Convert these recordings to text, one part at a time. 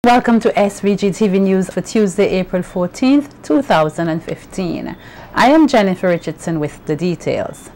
Welcome to SVG-TV News for Tuesday, April 14th, 2015. I am Jennifer Richardson with the details.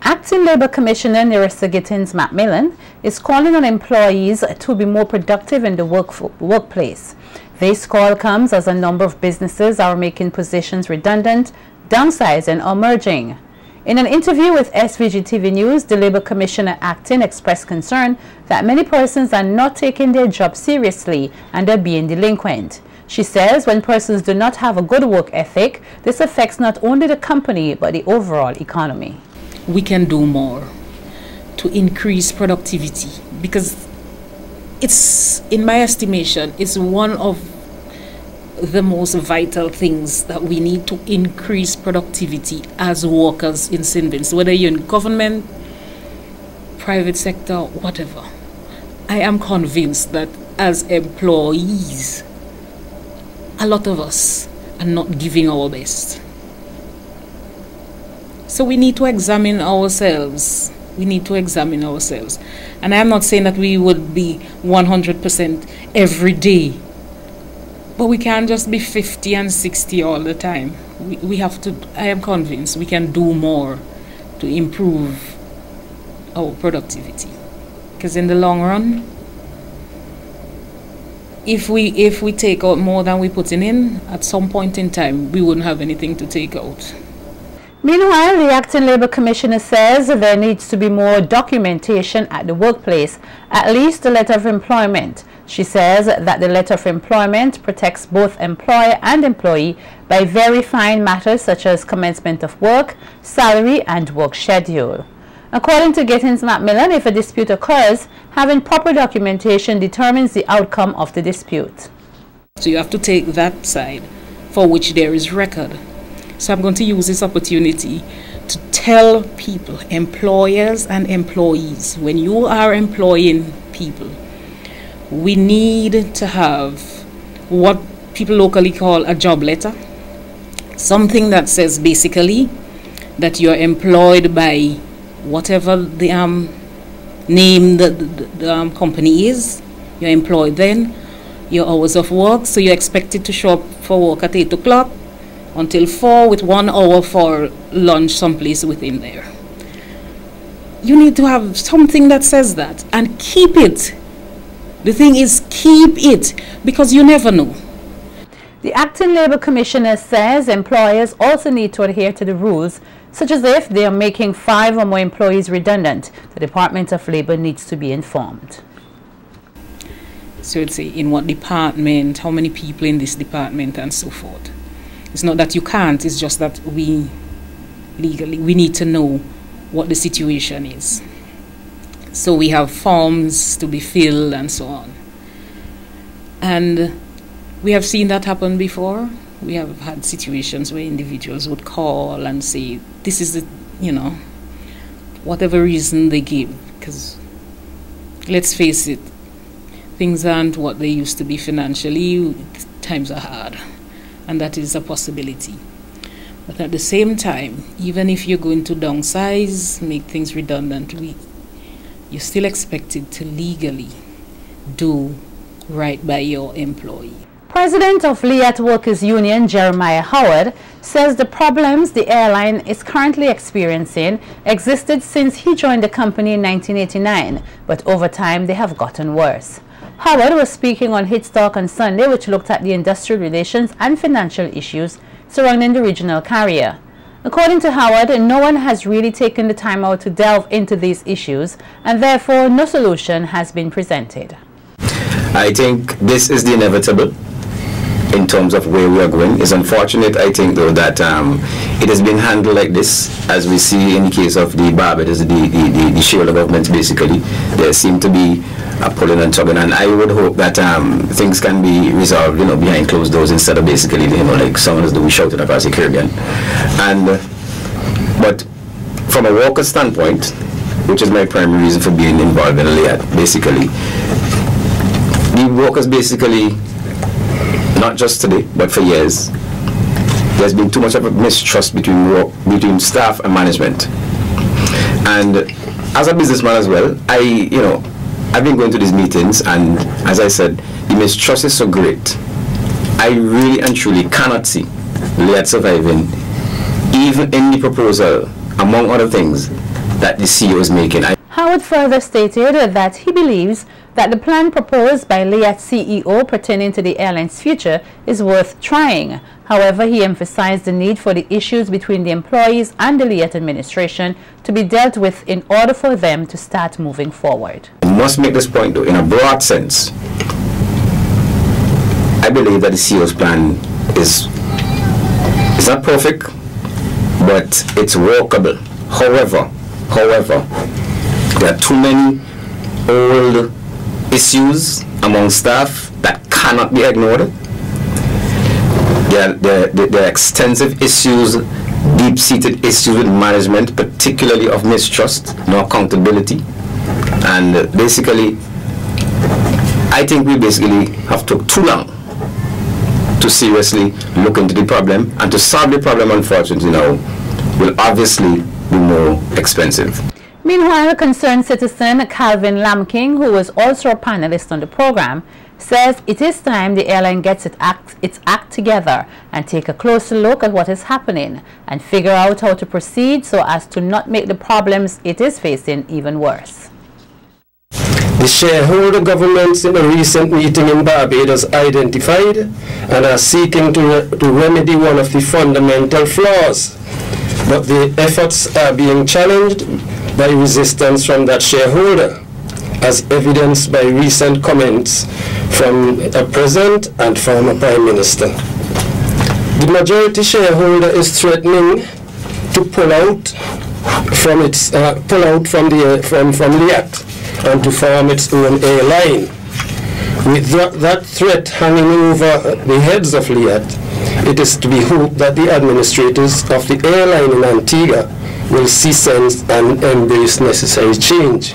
Acting Labour Commissioner Nerissa Gittins-Macmillan is calling on employees to be more productive in the workplace. This call comes as a number of businesses are making positions redundant, downsizing or merging. In an interview with SVG-TV News, the Labour Commissioner acting expressed concern that many persons are not taking their job seriously and are being delinquent. She says when persons do not have a good work ethic, this affects not only the company but the overall economy. We can do more to increase productivity because it's, in my estimation, it's one of the most vital things that we need to increase productivity as workers in St. Vincent, whether you're in government, private sector, whatever. I am convinced that as employees, a lot of us are not giving our best. So we need to examine ourselves. We need to examine ourselves. And I'm not saying that we would be 100% every day. But we can't just be 50 and 60 all the time. We have to, I am convinced we can do more to improve our productivity. Because in the long run, if we take out more than we're putting in, at some point in time, we wouldn't have anything to take out. Meanwhile, the Acting Labour Commissioner says there needs to be more documentation at the workplace, at least the letter of employment. She says that the letter of employment protects both employer and employee by verifying matters such as commencement of work, salary and work schedule. According to Gittins-Macmillan, if a dispute occurs, having proper documentation determines the outcome of the dispute. So you have to take that side for which there is record. So I'm going to use this opportunity to tell people, employers and employees, when you are employing people, we need to have what people locally call a job letter. Something that says basically that you're employed by whatever the name the company is. You're employed then, your hours of work, so you're expected to show up for work at 8 o'clock until 4 with 1 hour for lunch someplace within there. You need to have something that says that and keep it. The thing is, keep it, because you never know. The Acting Labour Commissioner says employers also need to adhere to the rules, such as if they are making 5 or more employees redundant, the Department of Labour needs to be informed. So it's in what department, how many people in this department and so forth. It's not that you can't, it's just that we need to know what the situation is. So we have forms to be filled and so on. And we have seen that happen before. We have had situations where individuals would call and say, this is the, whatever reason they give. Because let's face it, things aren't what they used to be financially. Times are hard. And that is a possibility. But at the same time, even if you're going to downsize, make things redundant, you're still expected to legally do right by your employee. President of Liat Workers Union, Jeremiah Howard, says the problems the airline is currently experiencing existed since he joined the company in 1989, but over time they have gotten worse. Howard was speaking on Hits Talk on Sunday, which looked at the industrial relations and financial issues surrounding the regional carrier. According to Howard, no one has really taken the time out to delve into these issues, and therefore no solution has been presented. I think this is the inevitable in terms of where we are going. It's unfortunate, I think, though, that it has been handled like this, as we see in the case of the Barbados, the shareholder government, basically. There seem to be a pulling and tugging, and I would hope that things can be resolved, behind closed doors instead of basically, like someone is doing shouting across the Caribbean. But from a worker standpoint, which is my primary reason for being involved in LIAT, basically, the workers basically, not just today, but for years, there's been too much of a mistrust between staff and management. And as a businessman as well, I've been going to these meetings, and as I said, the mistrust is so great. I really and truly cannot see Liat surviving, even in the proposal, among other things, that the CEO is making. Howard further stated that he believes that the plan proposed by Liat CEO pertaining to the airline's future is worth trying. However, he emphasized the need for the issues between the employees and the Liat administration to be dealt with in order for them to start moving forward. I must make this point though, in a broad sense. I believe that the CEO's plan is not perfect, but it's workable. However, there are too many old issues among staff that cannot be ignored. There are extensive issues, deep-seated issues with management, particularly of mistrust, no accountability. And basically, I think we basically have took too long to seriously look into the problem, and to solve the problem, unfortunately now, will obviously be more expensive. Meanwhile, concerned citizen Calvin Lamking, who was also a panelist on the program, says it is time the airline gets its act together and take a closer look at what is happening and figure out how to proceed so as to not make the problems it is facing even worse. The shareholder governments in a recent meeting in Barbados identified and are seeking to remedy one of the fundamental flaws, but the efforts are being challenged by resistance from that shareholder, as evidenced by recent comments from a present and former Prime Minister. The majority shareholder is threatening to pull out from Liat and to form its own airline. With that threat hanging over the heads of Liat, it is to be hoped that the administrators of the airline in Antigua will see sense and embrace necessary change.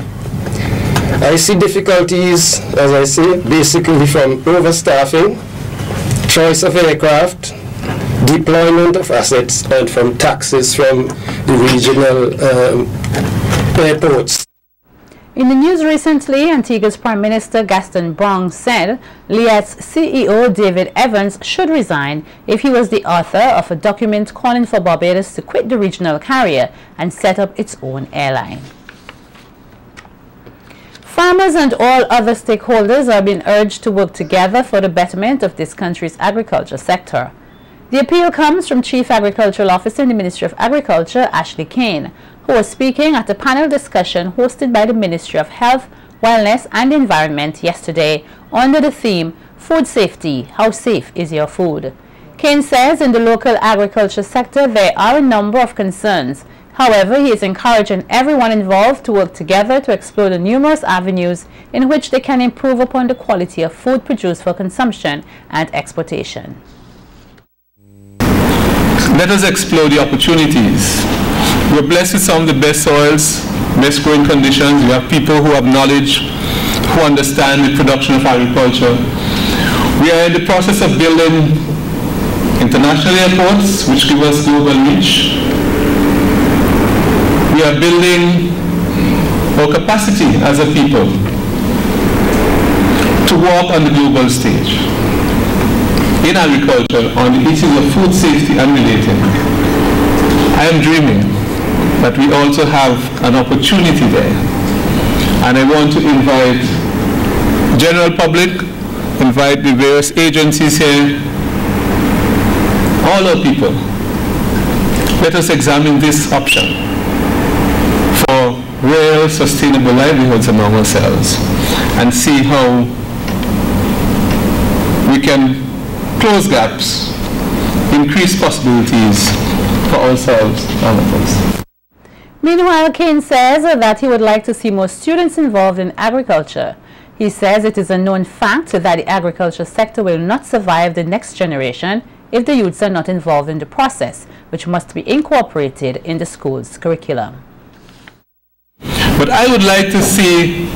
I see difficulties, as I say, basically from overstaffing, choice of aircraft, deployment of assets, and from taxes from the regional airports. In the news recently, Antigua's Prime Minister Gaston Brong said Liat's CEO David Evans should resign if he was the author of a document calling for Barbados to quit the regional carrier and set up its own airline. Farmers and all other stakeholders are being urged to work together for the betterment of this country's agriculture sector. The appeal comes from Chief Agricultural Officer in the Ministry of Agriculture, Ashley Kane, who was speaking at a panel discussion hosted by the Ministry of Health, Wellness and Environment yesterday under the theme, Food Safety, How Safe is Your Food? Kane says in the local agriculture sector there are a number of concerns. However, he is encouraging everyone involved to work together to explore the numerous avenues in which they can improve upon the quality of food produced for consumption and exportation. Let us explore the opportunities. We're blessed with some of the best soils, best growing conditions. We have people who have knowledge, who understand the production of agriculture. We are in the process of building international airports, which give us global reach. We are building our capacity as a people to walk on the global stage in agriculture on the issues of food safety and related. I am dreaming that we also have an opportunity there. And I want to invite the general public, invite the various agencies here, all our people. Let us examine this option for real sustainable livelihoods among ourselves and see how we can close gaps, increase possibilities for ourselves and others. Meanwhile, Kane says that he would like to see more students involved in agriculture. He says it is a known fact that the agriculture sector will not survive the next generation if the youths are not involved in the process, which must be incorporated in the school's curriculum. But I would like to see,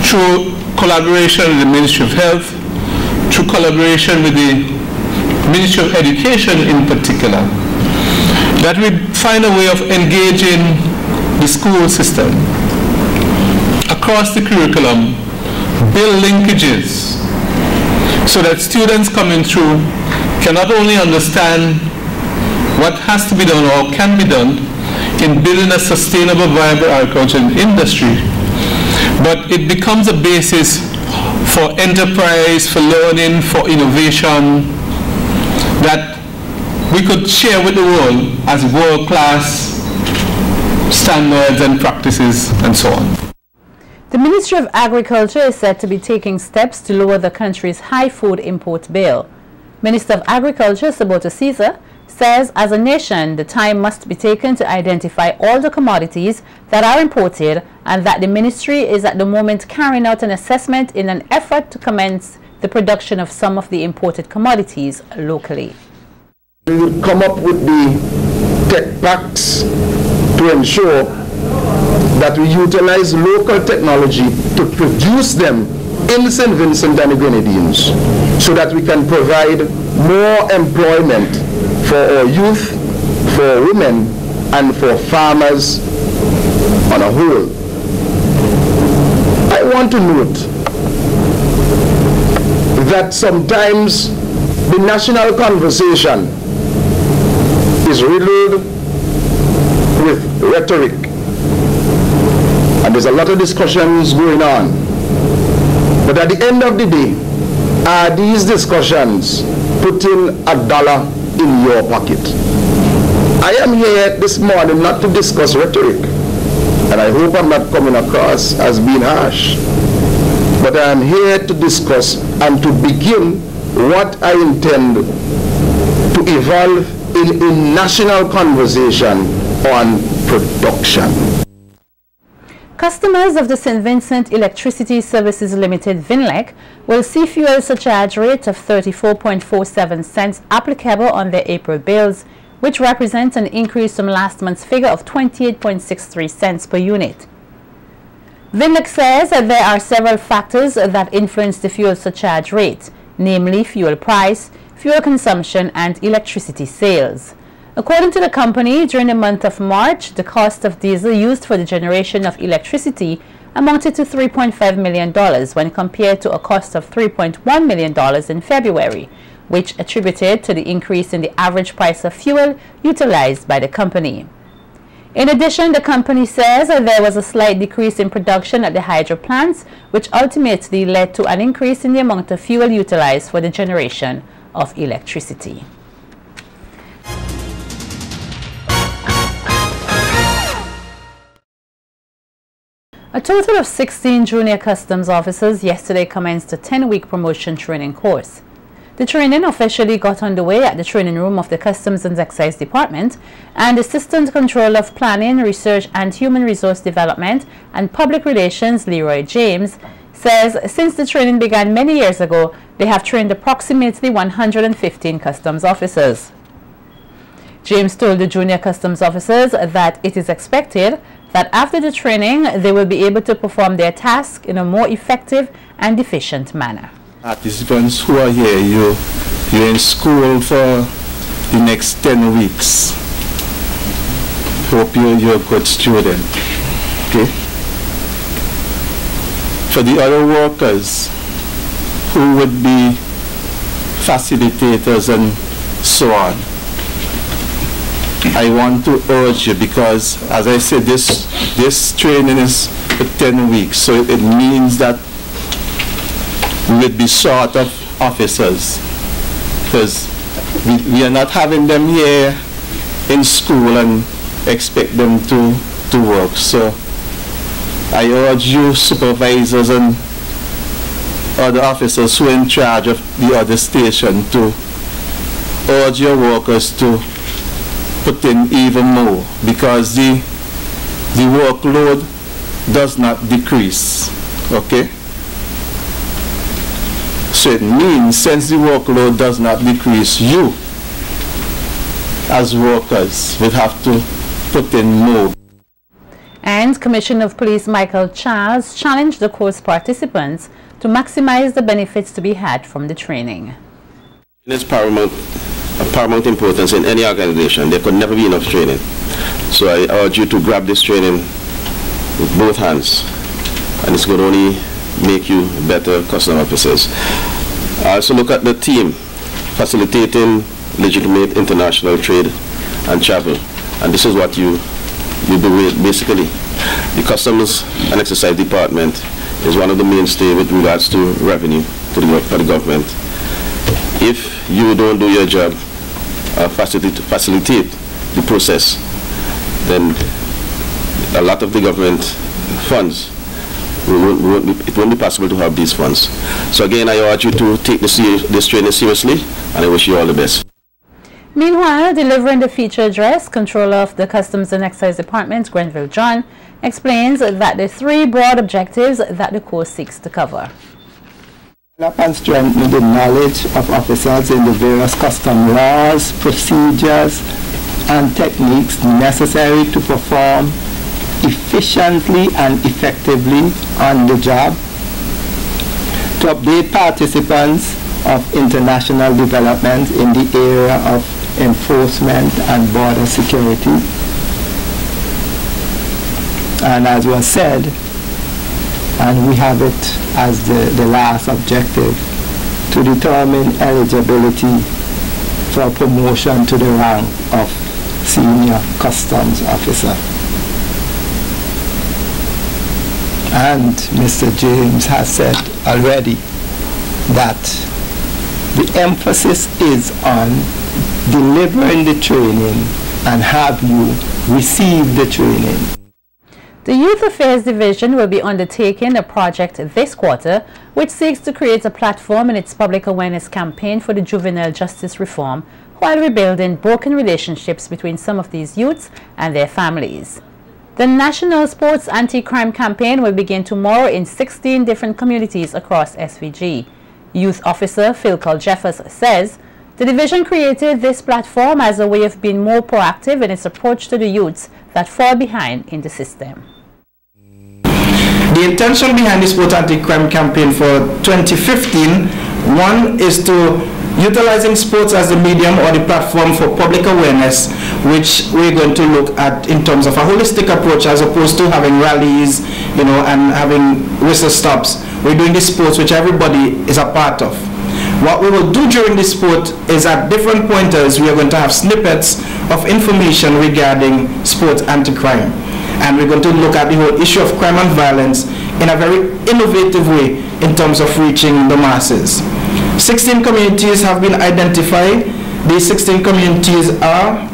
through collaboration with the Ministry of Health, through collaboration with the Ministry of Education in particular, that we find a way of engaging the school system across across the curriculum, build linkages so that students coming through can not only understand what has to be done or can be done in building a sustainable, viable agricultural industry, but it becomes a basis for enterprise, for learning, for innovation that we could share with the world as world-class standards and practices and so on. The Ministry of Agriculture is said to be taking steps to lower the country's high food import bill. Minister of Agriculture, Sabota Caesar, says as a nation the time must be taken to identify all the commodities that are imported and that the ministry is at the moment carrying out an assessment in an effort to commence the production of some of the imported commodities locally. We will come up with the tech packs to ensure that we utilize local technology to produce them in St. Vincent and the Grenadines so that we can provide more employment for our youth, for women, and for farmers on a whole. I want to note that sometimes the national conversation is riddled with rhetoric, and there's a lot of discussions going on. But at the end of the day, are these discussions putting $1 in your pocket? I am here this morning not to discuss rhetoric, and I hope I'm not coming across as being harsh, but I am here to discuss and to begin what I intend to evolve in a national conversation on production. Customers of the St. Vincent Electricity Services Limited VINLEC will see fuel surcharge rate of 34.47 cents applicable on their April bills, which represents an increase from last month's figure of 28.63 cents per unit. VINLEC says that there are several factors that influence the fuel surcharge rate, namely fuel price, fuel consumption, and electricity sales. According to the company, during the month of March, the cost of diesel used for the generation of electricity amounted to $3.5 million when compared to a cost of $3.1 million in February, which attributed to the increase in the average price of fuel utilized by the company. In addition, the company says that there was a slight decrease in production at the hydro plants, which ultimately led to an increase in the amount of fuel utilized for the generation of electricity. A total of 16 junior customs officers yesterday commenced a 10-week promotion training course. The training officially got underway at the training room of the Customs and Excise Department, and Assistant Controller of Planning, Research and Human Resource Development and Public Relations, Leroy James, says since the training began many years ago, they have trained approximately 115 customs officers. James told the junior customs officers that it is expected that after the training, they will be able to perform their task in a more effective and efficient manner. Participants who are here, you're in school for the next 10 weeks. Hope you're a good student. Okay? For the other workers who would be facilitators and so on, I want to urge you, because as I said, this training is for 10 weeks, so it means that we would be short of officers, because we are not having them here in school and expect them to work. So I urge you supervisors and other officers who are in charge of the other station to urge your workers to put in even more, because the workload does not decrease. Okay? So it means since the workload does not decrease, you as workers will have to put in more. And Commissioner of Police Michael Charles challenged the course participants to maximize the benefits to be had from the training. It's paramount importance in any organization. There could never be enough training. So I urge you to grab this training with both hands and it's going to only make you better customs officers. I also look at the team, facilitating legitimate international trade and travel, and this is what you do basically. The Customs and Excise Department is one of the mainstay with regards to revenue for the government. If you don't do your job, facilitate the process, then a lot of the government funds, it won't be possible to have these funds. So again, I urge you to take this training seriously, and I wish you all the best. Meanwhile, delivering the feature address, Controller of the Customs and Excise Department, Grenville John, explains that the three broad objectives that the course seeks to cover. Develop and strengthen the knowledge of officers in the various custom laws, procedures, and techniques necessary to perform efficiently and effectively on the job, to update participants of international developments in the area of enforcement and border security. And as was said, and we have it as the last objective, to determine eligibility for promotion to the rank of senior customs officer. And Mr. James has said already that the emphasis is on delivering the training and have you receive the training. The Youth Affairs Division will be undertaking a project this quarter which seeks to create a platform in its public awareness campaign for the juvenile justice reform while rebuilding broken relationships between some of these youths and their families. The National Sports Anti-Crime Campaign will begin tomorrow in 16 different communities across SVG. Youth Officer Phil Jeffers says the division created this platform as a way of being more proactive in its approach to the youths that fall behind in the system. The intention behind the Sport Anti-Crime Campaign for 2015, one is to utilizing sports as the medium or the platform for public awareness, which we're going to look at in terms of a holistic approach as opposed to having rallies, and having whistle stops. We're doing the sports which everybody is a part of. What we will do during this sport is at different pointers we are going to have snippets of information regarding sports anti-crime. And we're going to look at the whole issue of crime and violence in a very innovative way in terms of reaching the masses. 16 communities have been identified. These 16 communities are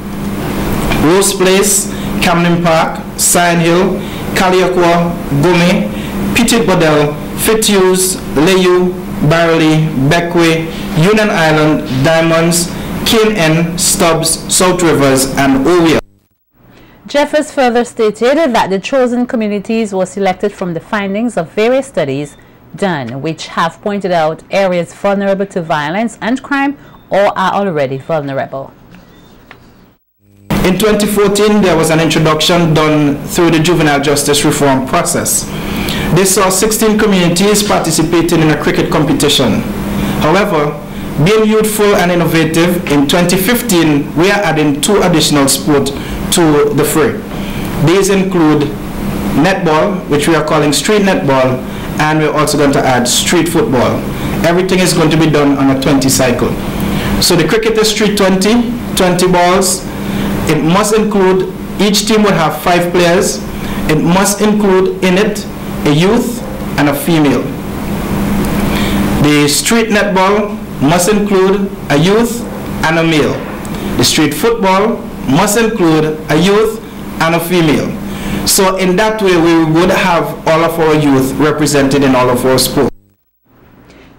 Rose Place, Camden Park, Sion Hill, Kaliakwa, Gome, Petit Bodel, Fituse, Leyu, Barley, Beckway, Union Island, Diamonds, Cane N, Stubbs, South Rivers, and Owia. Jeffers further stated that the chosen communities were selected from the findings of various studies done, which have pointed out areas vulnerable to violence and crime or are already vulnerable. In 2014, there was an introduction done through the juvenile justice reform process. This saw 16 communities participating in a cricket competition. However, being youthful and innovative, in 2015, we are adding 2 additional sports to the fray. These include netball, which we are calling street netball, and we're also going to add street football. Everything is going to be done on a 20 cycle. So the cricket is street 20 balls. It must include, each team would have 5 players. It must include in it a youth and a female. The street netball must include a youth and a male. The street football must include a youth and a female. So in that way, we would have all of our youth represented in all of our sports.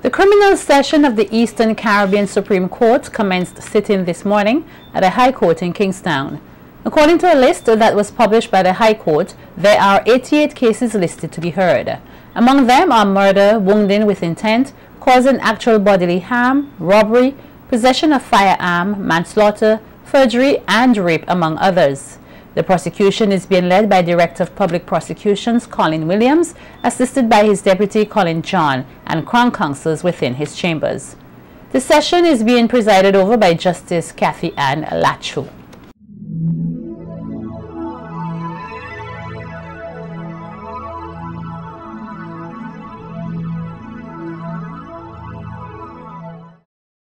The criminal session of the Eastern Caribbean Supreme Court commenced sitting this morning at the High Court in Kingstown. According to a list that was published by the High Court, there are 88 cases listed to be heard. Among them are murder, wounding with intent, causing actual bodily harm, robbery, possession of firearm, manslaughter, forgery, and rape, among others. The prosecution is being led by Director of Public Prosecutions Colin Williams, assisted by his deputy Colin John and Crown Counsels within his chambers. The session is being presided over by Justice Kathy Ann Lachu.